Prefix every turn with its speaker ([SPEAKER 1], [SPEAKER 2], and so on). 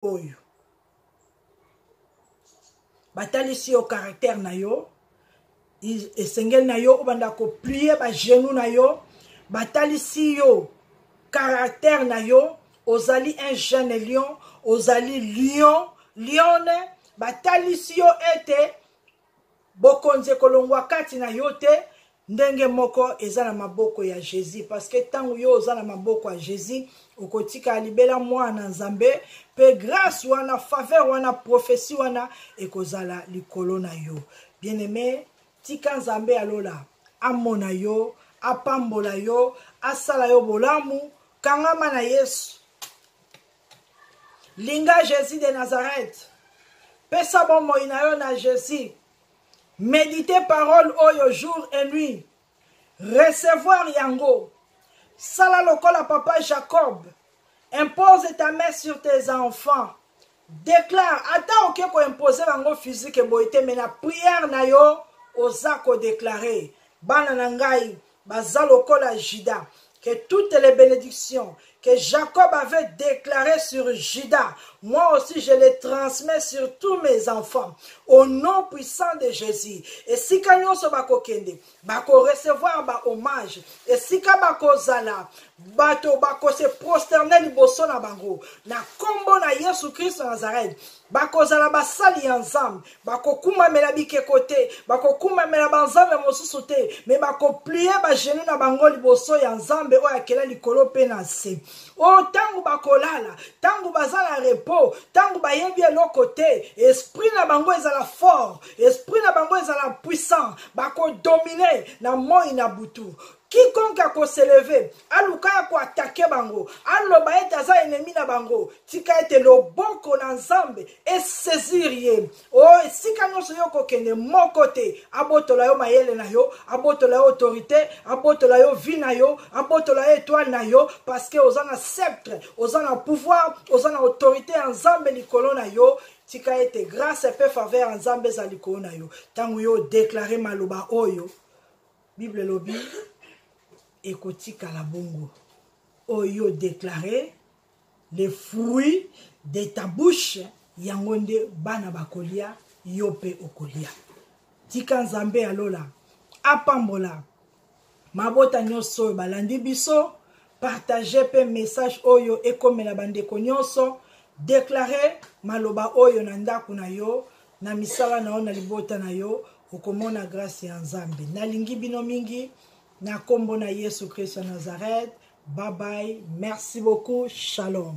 [SPEAKER 1] oyo batalisi yo caractère na yo esengeli na yo obanda ko plier ba genou na yo batalisi yo caractère na yo ozali un jeune lion ozali lionne batalisi yo ete bokonze kolongwa kati na yo te ndenge moko eza na maboko ya Jésus parce que tango yo oza na maboko ya Jésus okotika libela mwana nzambe pe grâce wana faveur wana prophétie wana ekozala likolo na yo bien-aimé tika nzambe alola amona yo apambola yo asala yo bolamu kangama na Yesu linga Jésus de Nazareth pesa bomoi na yo na Jésus. Méditer parole oyo jour et nuit. Recevoir yango. Sala lokola papa Jacob. Impose ta main sur tes enfants. Déclare. Ata oke ko imposer bango physique boite mais na prière na yo ozako déclarer. Bana nangai baza lokola Juda. Que toutes les bénédictions que Jacob avait déclarées sur Juda, moi aussi je les transmets sur tous mes enfants, au nom puissant de Jésus. Et si kanyo so bako kende, bako recevoir ba hommage, et si ka bako zala, bato bako se prosterner liboso na bango, na kombo na Yesu Christ Nazareth, bako zala basali ensemble, bako kuma mela bike kote, bako kuma mela banzambe mosusu te, mais bako plier ba genou na bango liboso ya nzambe o akela likolo pe na se. Oh, tangu bakolala, tangu bazala repos, tangu bayebi eloko te, esprit na bango ezala fort, esprit na bango ezala puissant, bako dominer na moi na butu. Quiconque a se lever, aluka ko attaquer bango, aloba ete aza ennemi na bango, tika ete loboko na nzambe et saisir ye. Oh, sika nyonso yo kokende moko te, abotola yo mayele na yo, abotola yo autorité, abotola yo vie na yo, abotola yo étoile na yo, parce que ozana sceptre, ozana pouvoir, ozana autorité en nzambe likolo na yo. Tika ete grâce et paix faveur en nzambe za likolo na yo. Tangu yo déclarer maloba oyo, Bible lobi ekotika la bongo. Oyo déclaré les fruits de ta bouche yangonde bana bakolia yope okolia. Tika nzambe alola apambola mabota nyonso balandi biso partager pe message oyo ekomela bandeko nyonso déclarer maloba oyo na ndaku na yo na misala na yo na libota na yo okomona grâce ya nzambe nalingi bino mingi. Na kombo na Yesu Christ Nazareth. Bye bye. Merci beaucoup. Shalom.